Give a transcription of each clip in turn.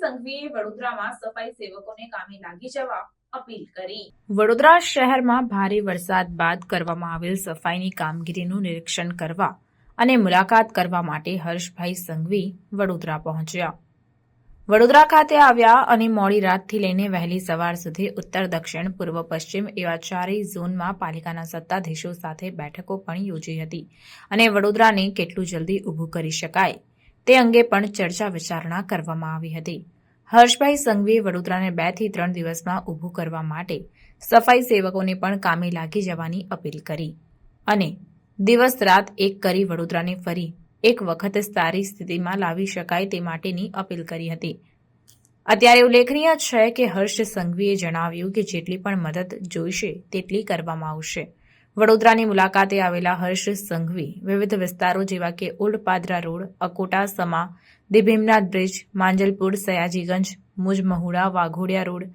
સંઘવીએ વડોદરામાં સફાઈ સેવકોને કામે લાગી જવા અપીલ કરી। વડોદરા શહેરમાં ભારે વરસાદ બાદ કરવામાં આવેલ સફાઈની કામગીરીનું નિરીક્ષણ કરવા અને મુલાકાત કરવા માટે હર્ષભાઈ સંઘવી વડોદરા પહોંચ્યા। વડોદરા ખાતે આવ્યા અને મોડી રાતથી લઈને વહેલી સવાર સુધી ઉત્તર, દક્ષિણ, પૂર્વ, પશ્ચિમ એવા ચારેય ઝોનમાં પાલિકાના સત્તાધીશો સાથે બેઠકો પણ યોજી હતી અને વડોદરાને કેટલું જલ્દી ઊભું કરી શકાય તે અંગે પણ ચર્ચા વિચારણા કરવામાં આવી હતી। હર્ષભાઈ સંઘવીએ વડોદરાને 2 થી 3 દિવસમાં ઊભું કરવા માટે સફાઈ સેવકોને પણ કામે લાગી જવાની અપીલ કરી અને દિવસ રાત એક કરી વડોદરાને ફરી એક વખત સારી સ્થિતિમાં લાવી શકાય તે માટેની અપીલ કરી હતી। અત્યારે ઉલ્લેખનીય છે કે હર્ષ સંઘવીએ જણાવ્યું કે જેટલી પણ મદદ જોઈશે તેટલી કરવામાં આવશે। વડોદરાની મુલાકાતે આવેલા હર્ષ સંઘવી વિવિધ વિસ્તારો જેવા કે ઓલ્ડ પાદરા રોડ, અકોટા, સમા, દી ભીમનાથ બ્રિજ, માંજલપુર, સયાજીગંજ, મુજ મહુડા, વાઘોડિયા રોડ,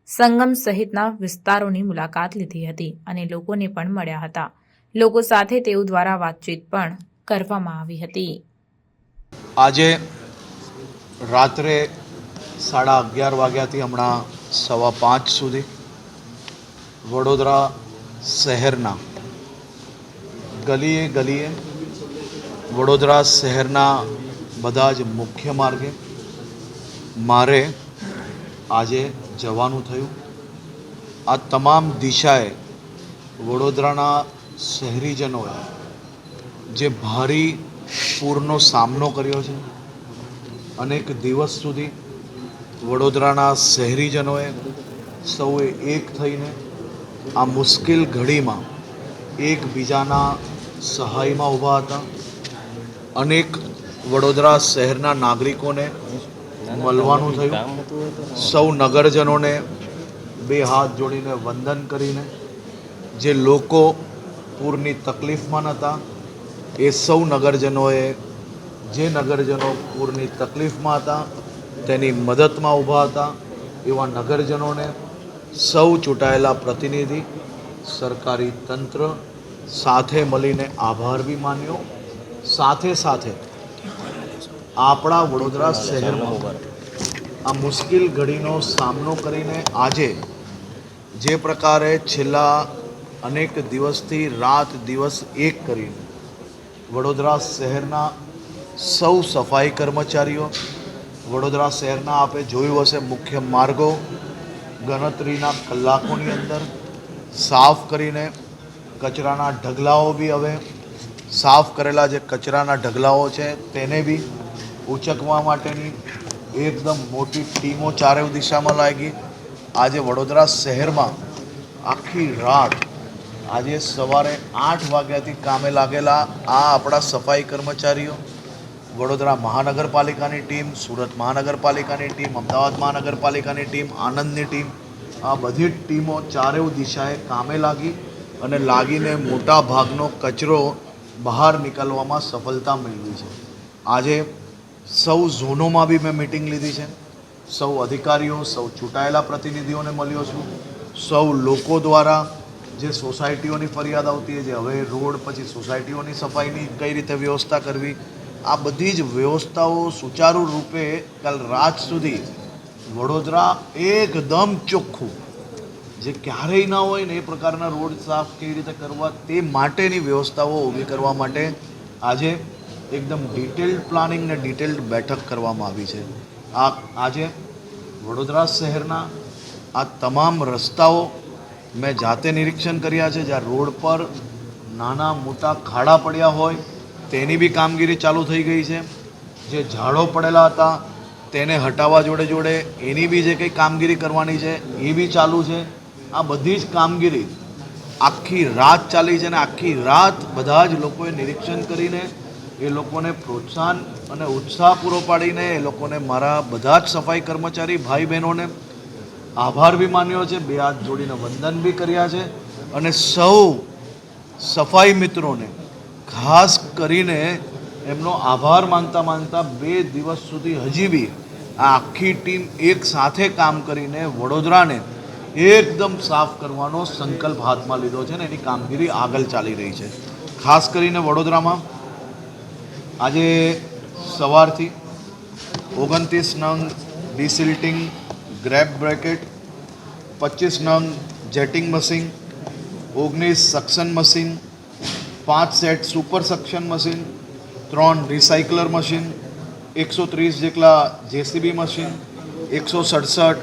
સંગમ સહિતના વિસ્તારોની મુલાકાત લીધી હતી અને લોકોને પણ મળ્યા હતા। લોકો સાથે તેઓ દ્વારા વાતચીત પણ કરવામાં આવી હતી। આજે રાત્રે 11:30 વાગ્યાથી હમણાં 5:15 સુધી વડોદરા શહેરના ગલીએ ગલીએ, વડોદરા શહેરના બધા જ મુખ્ય માર્ગે મારે આજે જવાનું થયું। આ તમામ દિશાએ વડોદરાના શહેરીજનોએ જે ભારે પૂરનો સામનો કર્યો છે, અનેક દિવસ સુધી વડોદરાના શહેરીજનોએ સૌએ એક થઈને આ મુશ્કેલ ઘડીમાં એકબીજાના સહાયમાં ઊભા હતા। અનેક વડોદરા શહેરના નાગરિકોને મળવાનું થયું। સૌ નગરજનોને 2 હાથ જોડીને વંદન કરીને જે લોકો પૂરની તકલીફમાં નહોતા એ સૌ નગરજનોએ જે નગરજનો પૂરની તકલીફમાં હતા તેની મદદમાં ઊભા હતા એવા નગરજનોને સૌ ચૂંટાયેલા પ્રતિનિધિ, સરકારી તંત્ર સાથે મળીને આભાર બી માન્યો। સાથે સાથે આપણા વડોદરા શહેરમાં આ મુશ્કેલ ઘડીનો સામનો કરીને આજે જે પ્રકારે છેલ્લા અનેક દિવસથી રાત દિવસ એક કરીને વડોદરા શહેરના સૌ સફાઈ કર્મચારીઓ, વડોદરા શહેરના આપે જોયું હશે મુખ્ય માર્ગો ગણતરીના કલાકોની અંદર સાફ કરીને કચરાના ઢગલાઓ બી હવે સાફ કરેલા જે કચરાના ઢગલાઓ છે તેને બી ઉચકવા માટેની એકદમ મોટી ટીમો ચારે દિશામાં લાગી। આજે વડોદરા શહેરમાં આખી રાત આજે સવારે 8 વાગ્યાથી કામે લાગેલા આ આપણા સફાઈ કર્મચારીઓ, વડોદરા મહાનગરપાલિકાની ટીમ, સુરત મહાનગરપાલિકાની ટીમ, અમદાવાદ મહાનગરપાલિકાની ટીમ, આણંદની ટીમ, આ બધી જ ટીમો ચારેય દિશાએ કામે લાગીને મોટા ભાગનો કચરો બહાર નીકળવામાં સફળતા મેળવી છે। આજે સૌ ઝોનોમાં બી મેં મિટિંગ લીધી છે, સૌ અધિકારીઓ, સૌ ચૂંટાયેલા પ્રતિનિધિઓને મળ્યો છું। સૌ લોકો દ્વારા જે સોસાયટીઓની ફરિયાદ આવતી છે, હવે રોડ પછી સોસાયટીઓની સફાઈની કઈ રીતે વ્યવસ્થા કરવી, આ બધી જ વ્યવસ્થાઓ સુચારુ રૂપે કાલ રાત સુધી વડોદરા એકદમ ચોખ્ખું, જે ક્યારેય ના હોય ને એ પ્રકારના રોડ સાફ કેવી રીતે કરવા તે માટેની વ્યવસ્થાઓ ઊભી કરવા માટે આજે એકદમ ડિટેલ્ડ પ્લાનિંગ ને ડિટેલ્ડ બેઠક કરવામાં આવી છે। આજે વડોદરા શહેરના આ તમામ રસ્તાઓ મેં જાતે નિરીક્ષણ કર્યા છે। જ્યાં રોડ પર નાના મોટા ખાડા પડ્યા હોય તેની બી કામગીરી ચાલુ થઈ ગઈ છે। જે ઝાડો પડેલા હતા તેને હટાવવા જોડે જોડે એની બી જે કંઈ કામગીરી કરવાની છે એ બી ચાલુ છે। આ બધી જ કામગીરી આખી રાત ચાલી છે અને આખી રાત બધા જ લોકોએ નિરીક્ષણ કરીને એ લોકોને પ્રોત્સાહન અને ઉત્સાહ પૂરો પાડીને એ લોકોને મારા બધા જ સફાઈ કર્મચારી ભાઈ બહેનોને આભાર બી માન્યો છે, 2 હાથ જોડીને વંદન બી કર્યા છે અને સૌ સફાઈ મિત્રોને ખાસ કરીને એમનો આભાર માનતા 2 દિવસ સુધી હજી બી આ આખી ટીમ એક સાથે કામ કરીને વડોદરાને એકદમ સાફ કરવાનો સંકલ્પ હાથમાં લીધો છે ને એની કામગીરી આગળ ચાલી રહી છે। ખાસ કરીને વડોદરામાં આજે સવારથી 29 નંગ ડિસિલ્ટિંગ ગ્રેપ બ્રેકેટ, 25 નંગ jetting machine, 19 suction machine, 5 set super suction machine, 3 રિસાયકલર machine, 130 જેટલા JCB machine, 167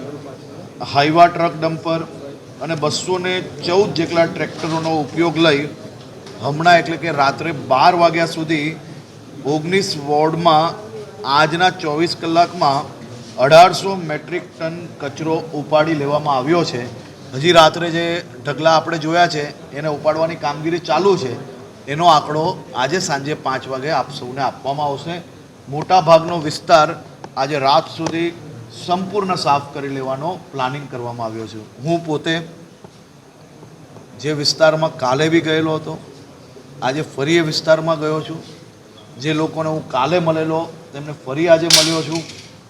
Hyva truck dumper અને 214 જેટલા ટ્રેક્ટરોનો ઉપયોગ લઈ હમણાં એટલે કે રાત્રે 12 વાગ્યા સુધી 19 વોર્ડમાં આજના 24 કલાકમાં 1800 મેટ્રિક ટન કચરો ઉપાડી લેવામાં આવ્યો છે. હજી રાત્રે જે ઢગલા આપણે જોયા છે એને ઉપાડવાની કામગીરી ચાલુ છે. એનો આંકડો આજે સાંજે 5 વાગે આપ સૌને આપવામાં આવશે. મોટા ભાગનો વિસ્તાર આજે રાત સુધી સંપૂર્ણ સાફ કરી લેવાનો પ્લાનિંગ કરવામાં આવ્યો છે. હું પોતે જે વિસ્તારમાં કાલે બી ગયેલો હતો, આજે ફરી એ વિસ્તારમાં ગયો છું. જે લોકોને હું કાલે મળેલો તેમને ફરી આજે મળ્યો છું.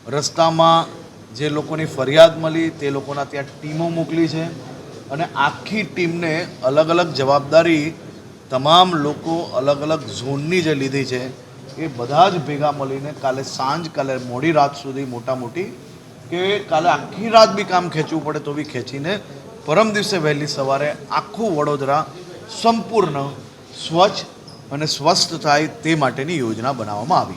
રસ્તામાં જે લોકોની ફરિયાદ મળી તે લોકોના ત્યાં ટીમો મોકલી છે અને આખી ટીમને અલગ અલગ જવાબદારી તમામ લોકો અલગ અલગ ઝોનની જે લીધી છે એ બધા જ ભેગા મળીને કાલે મોડી રાત સુધી મોટી કે કાલે આખી રાત બી કામ ખેંચવું પડે તો બી ખેંચીને પરમ દિવસે વહેલી સવારે આખું વડોદરા સંપૂર્ણ સ્વચ્છ અને સ્વસ્થ થાય તે માટેની યોજના બનાવવામાં આવી.